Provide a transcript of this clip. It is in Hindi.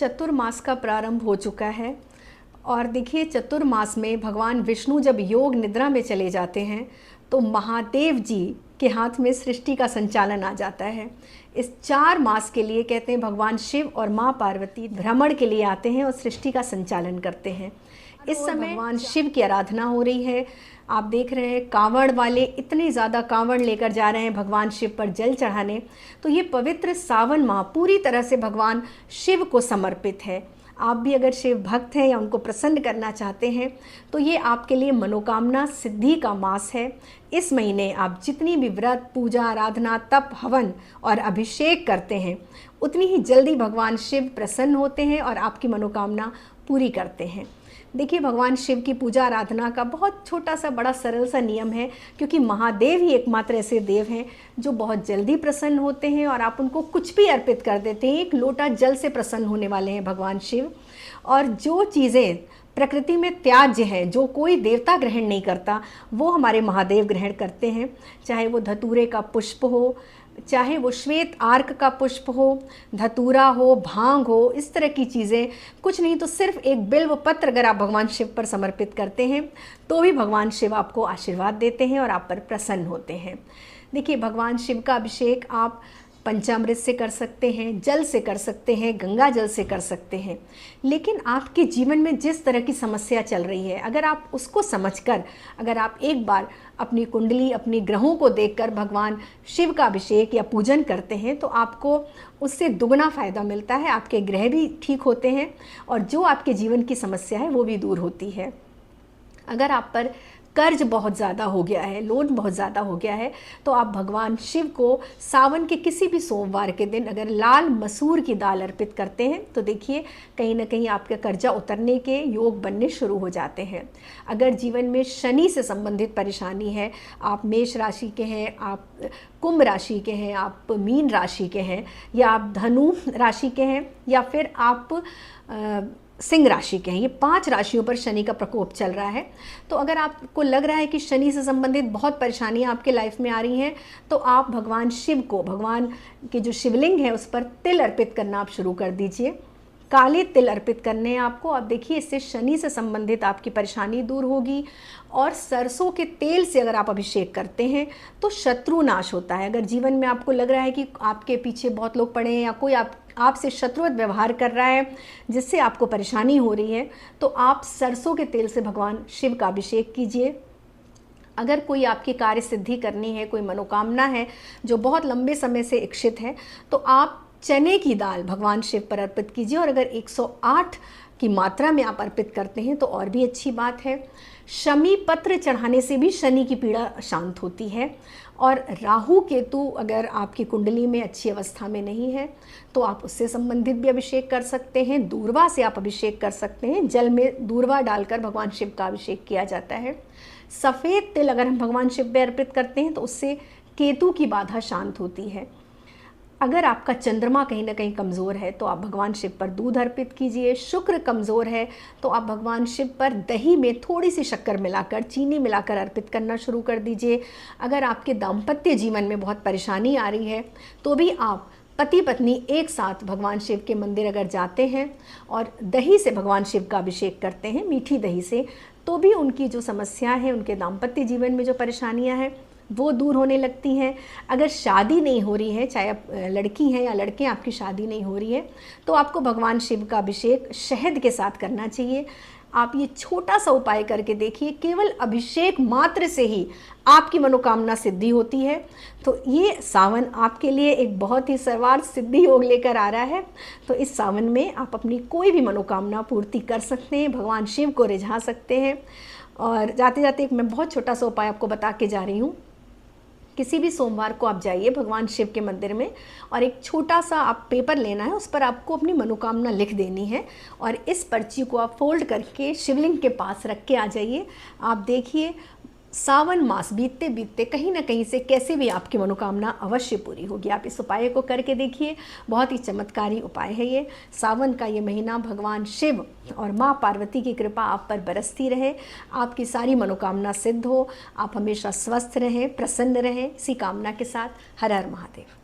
चतुर्मास का प्रारंभ हो चुका है और देखिए चतुर्मास में भगवान विष्णु जब योग निद्रा में चले जाते हैं तो महादेव जी के हाथ में सृष्टि का संचालन आ जाता है। इस 4 मास के लिए कहते हैं भगवान शिव और माँ पार्वती भ्रमण के लिए आते हैं और सृष्टि का संचालन करते हैं। इस समय भगवान शिव की आराधना हो रही है। आप देख रहे हैं कांवड़ वाले इतने ज़्यादा कांवड़ लेकर जा रहे हैं भगवान शिव पर जल चढ़ाने। तो ये पवित्र सावन माह पूरी तरह से भगवान शिव को समर्पित है। आप भी अगर शिव भक्त हैं या उनको प्रसन्न करना चाहते हैं तो ये आपके लिए मनोकामना सिद्धि का मास है। इस महीने आप जितनी भी व्रत पूजा आराधना तप हवन और अभिषेक करते हैं उतनी ही जल्दी भगवान शिव प्रसन्न होते हैं और आपकी मनोकामना पूरी करते हैं। देखिए भगवान शिव की पूजा आराधना का बहुत छोटा सा बड़ा सरल सा नियम है, क्योंकि महादेव ही एकमात्र ऐसे देव हैं जो बहुत जल्दी प्रसन्न होते हैं और आप उनको कुछ भी अर्पित कर देते हैं। एक लोटा जल से प्रसन्न होने वाले हैं भगवान शिव। और जो चीज़ें प्रकृति में त्याज्य है, जो कोई देवता ग्रहण नहीं करता, वो हमारे महादेव ग्रहण करते हैं। चाहे वो धतूरे का पुष्प हो, चाहे वो श्वेत आर्क का पुष्प हो, धतूरा हो, भांग हो, इस तरह की चीज़ें, कुछ नहीं तो सिर्फ एक बिल्व पत्र अगर आप भगवान शिव पर समर्पित करते हैं तो भी भगवान शिव आपको आशीर्वाद देते हैं और आप पर प्रसन्न होते हैं। देखिए भगवान शिव का अभिषेक आप पंचामृत से कर सकते हैं, जल से कर सकते हैं, गंगा जल से कर सकते हैं। लेकिन आपके जीवन में जिस तरह की समस्या चल रही है, अगर आप उसको समझकर अगर आप एक बार अपनी कुंडली अपनी ग्रहों को देखकर भगवान शिव का अभिषेक या पूजन करते हैं तो आपको उससे दुगना फ़ायदा मिलता है। आपके ग्रह भी ठीक होते हैं और जो आपके जीवन की समस्या है वो भी दूर होती है। अगर आप पर कर्ज बहुत ज़्यादा हो गया है, लोन बहुत ज़्यादा हो गया है, तो आप भगवान शिव को सावन के किसी भी सोमवार के दिन अगर लाल मसूर की दाल अर्पित करते हैं तो देखिए कहीं ना कहीं आपके कर्जा उतरने के योग बनने शुरू हो जाते हैं। अगर जीवन में शनि से संबंधित परेशानी है, आप मेष राशि के हैं, आप कुंभ राशि के हैं, आप मीन राशि के हैं, या आप धनु राशि के हैं, या फिर आप सिंह राशि के हैं, ये 5 राशियों पर शनि का प्रकोप चल रहा है। तो अगर आपको लग रहा है कि शनि से संबंधित बहुत परेशानियां आपके लाइफ में आ रही हैं तो आप भगवान शिव को, भगवान के जो शिवलिंग है उस पर तिल अर्पित करना आप शुरू कर दीजिए। काले तिल अर्पित करने हैं आपको। अब देखिए इससे शनि से संबंधित आपकी परेशानी दूर होगी। और सरसों के तेल से अगर आप अभिषेक करते हैं तो शत्रु नाश होता है। अगर जीवन में आपको लग रहा है कि आपके पीछे बहुत लोग पड़े हैं या कोई आपसे शत्रुवत व्यवहार कर रहा है जिससे आपको परेशानी हो रही है, तो आप सरसों के तेल से भगवान शिव का अभिषेक कीजिए। अगर कोई आपकी कार्य सिद्धि करनी है, कोई मनोकामना है जो बहुत लंबे समय से इच्छित है, तो आप चने की दाल भगवान शिव पर अर्पित कीजिए। और अगर 108 की मात्रा में आप अर्पित करते हैं तो और भी अच्छी बात है। शमी पत्र चढ़ाने से भी शनि की पीड़ा शांत होती है। और राहु केतु अगर आपकी कुंडली में अच्छी अवस्था में नहीं है तो आप उससे संबंधित भी अभिषेक कर सकते हैं। दूर्वा से आप अभिषेक कर सकते हैं। जल में दूर्वा डालकर भगवान शिव का अभिषेक किया जाता है। सफ़ेद तिल अगर हम भगवान शिव पे अर्पित करते हैं तो उससे केतु की बाधा शांत होती है। अगर आपका चंद्रमा कहीं ना कहीं कमज़ोर है तो आप भगवान शिव पर दूध अर्पित कीजिए। शुक्र कमज़ोर है तो आप भगवान शिव पर दही में थोड़ी सी शक्कर मिलाकर, चीनी मिलाकर अर्पित करना शुरू कर दीजिए। अगर आपके दाम्पत्य जीवन में बहुत परेशानी आ रही है तो भी आप पति पत्नी एक साथ भगवान शिव के मंदिर अगर जाते हैं और दही से भगवान शिव का अभिषेक करते हैं, मीठी दही से, तो भी उनकी जो समस्या है, उनके दाम्पत्य जीवन में जो परेशानियां हैं वो दूर होने लगती हैं। अगर शादी नहीं हो रही है, चाहे आप लड़की हैं या लड़के, आपकी शादी नहीं हो रही है, तो आपको भगवान शिव का अभिषेक शहद के साथ करना चाहिए। आप ये छोटा सा उपाय करके देखिए, केवल अभिषेक मात्र से ही आपकी मनोकामना सिद्धि होती है। तो ये सावन आपके लिए एक बहुत ही सर्वार्थ सिद्धि योग लेकर आ रहा है। तो इस सावन में आप अपनी कोई भी मनोकामना पूर्ति कर सकते हैं, भगवान शिव को रिझा सकते हैं। और जाते जाते एक मैं बहुत छोटा सा उपाय आपको बता के जा रही हूँ। किसी भी सोमवार को आप जाइए भगवान शिव के मंदिर में और एक छोटा सा आप पेपर लेना है, उस पर आपको अपनी मनोकामना लिख देनी है और इस पर्ची को आप फोल्ड करके शिवलिंग के पास रख के आ जाइए। आप देखिए सावन मास बीतते बीतते कहीं ना कहीं से कैसे भी आपकी मनोकामना अवश्य पूरी होगी। आप इस उपाय को करके देखिए, बहुत ही चमत्कारी उपाय है ये। सावन का ये महीना भगवान शिव और माँ पार्वती की कृपा आप पर बरसती रहे, आपकी सारी मनोकामना सिद्ध हो, आप हमेशा स्वस्थ रहें, प्रसन्न रहें। इसी कामना के साथ हर हर महादेव।